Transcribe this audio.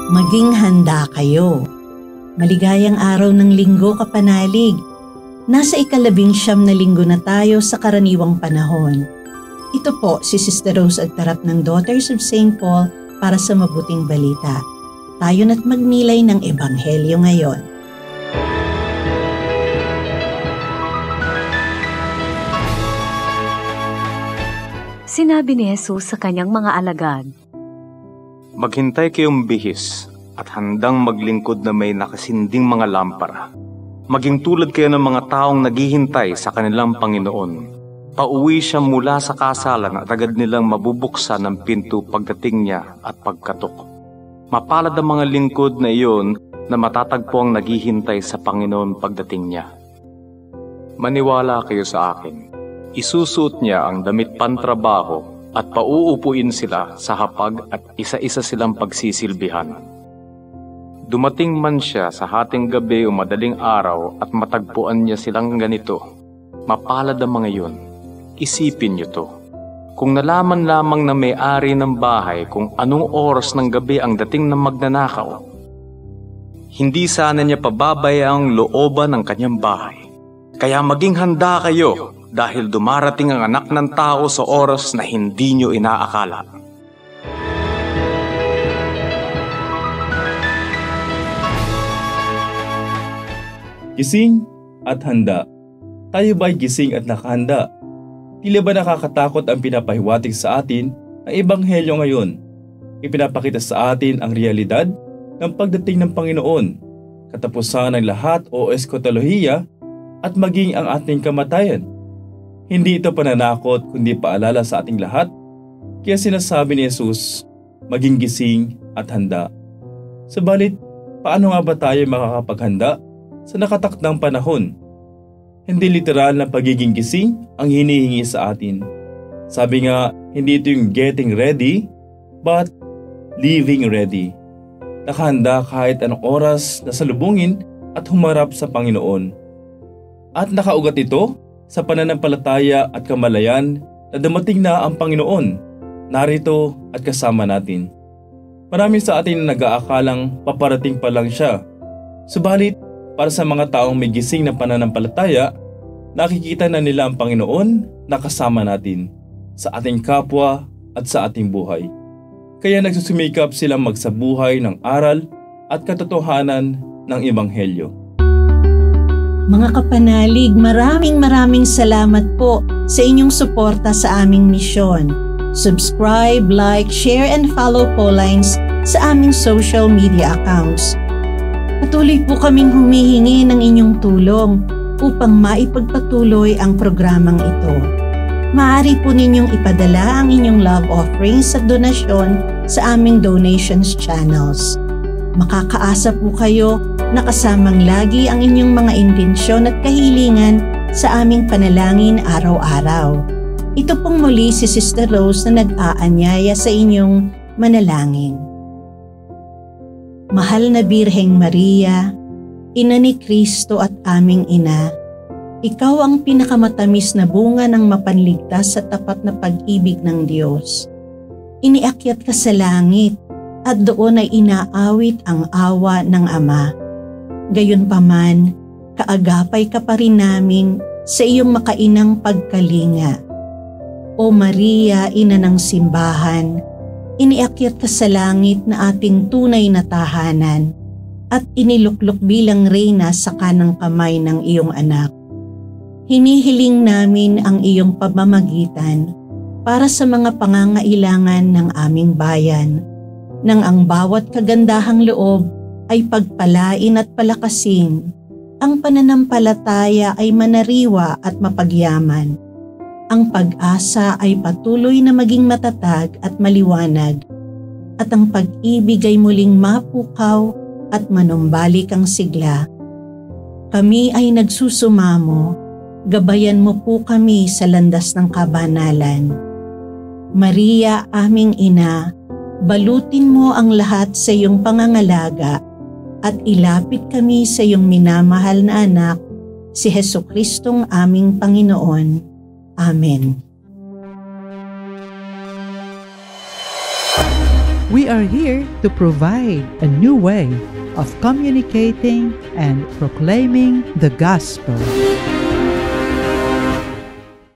Maging handa kayo. Maligayang araw ng linggo, kapanalig. Nasa 19 na linggo na tayo sa karaniwang panahon. Ito po si Sister Rose Agtarap ng Daughters of St. Paul para sa mabuting balita. Tayo na't magnilay ng Ebanghelyo ngayon. Sinabi ni Jesus sa kanyang mga alagad, "Maghintay kayong bihis at handang maglingkod na may nakasinding mga lampara. Maging tulad kayo ng mga taong naghihintay sa kanilang Panginoon. Pauwi siya mula sa kasalan at agad nilang mabubuksan ang pinto pagdating niya at pagkatok. Mapalad ang mga lingkod na iyon na matatagpo ang naghihintay sa Panginoon pagdating niya. Maniwala kayo sa akin. Isusuot niya ang damit pantrabaho at pauupuin sila sa hapag at isa-isa silang pagsisilbihan. Dumating man siya sa hating gabi o madaling araw at matagpuan niya silang ganito, mapalad ang mga iyon. Isipin niyo to. Kung nalaman lamang na may-ari ng bahay kung anong oras ng gabi ang dating ng magnanakaw, hindi sana niya pababayang looban ng kanyang bahay. Kaya maging handa kayo dahil dumarating ang anak ng tao sa oras na hindi niyo inaakala." Gising at handa. Tayo ba'y gising at nakahanda? Tila ba nakakatakot ang pinapahiwatig sa atin ng Ebanghelyo ngayon? Ipinapakita sa atin ang realidad ng pagdating ng Panginoon, katapusan ng lahat o eskatolohiya at maging ang ating kamatayan. Hindi ito pananakot kundi paalala sa ating lahat, kaya sinasabi ni Jesus, maging gising at handa. Subalit, paano nga ba tayo makakapaghanda sa nakatakdang panahon? Hindi literal na pagiging gising ang hinihingi sa atin. Sabi nga, hindi ito yung getting ready, but living ready. Nakahanda kahit anong oras na salubungin at humarap sa Panginoon. At nakaugat ito sa pananampalataya at kamalayan na dumating na ang Panginoon, narito at kasama natin. Marami sa atin na nag-aakalang paparating pa lang siya. Subalit, para sa mga taong may gising na pananampalataya, nakikita na nila ang Panginoon na kasama natin sa ating kapwa at sa ating buhay. Kaya nagsusumikap silang magsabuhay ng aral at katotohanan ng Ebanghelyo. Mga kapanalig, maraming salamat po sa inyong suporta sa aming misyon. Subscribe, like, share, and follow Paulines sa aming social media accounts. Patuloy po kaming humihingi ng inyong tulong upang maipagpatuloy ang programang ito. Maaari po ninyong ipadala ang inyong love offerings at donasyon sa aming donations channels. Makakaasa po kayo na kasamang lagi ang inyong mga intensyon at kahilingan sa aming panalangin araw-araw. Ito pong muli si Sister Rose na nag-aanyaya sa inyong manalangin. Mahal na Birheng Maria, Ina ni Kristo at aming Ina, Ikaw ang pinakamatamis na bunga ng mapanligtas sa tapat na pag-ibig ng Diyos. Iniakyat ka sa langit at doon ay inaawit ang awa ng Ama. Gayunpaman, kaagapay ka pa rin namin sa iyong makainang pagkalinga. O Maria, Ina ng Simbahan, iniakyat ka sa langit na ating tunay na tahanan at iniluklok bilang reyna sa kanang kamay ng iyong anak. Hinihiling namin ang iyong pamamagitan para sa mga pangangailangan ng aming bayan, nang ang bawat kagandahang loob ay pagpalain at palakasin, ang pananampalataya ay manariwa at mapagyaman, ang pag-asa ay patuloy na maging matatag at maliwanag, at ang pag-ibig ay muling mapukaw at manumbalik ang sigla. Kami ay nagsusumamo, gabayan mo po kami sa landas ng kabanalan. Maria, aming Ina, balutin mo ang lahat sa iyong pangangalaga at ilapit kami sa iyong minamahal na anak, si Jesucristong aming Panginoon. Amen. We are here to provide a new way of communicating and proclaiming the gospel.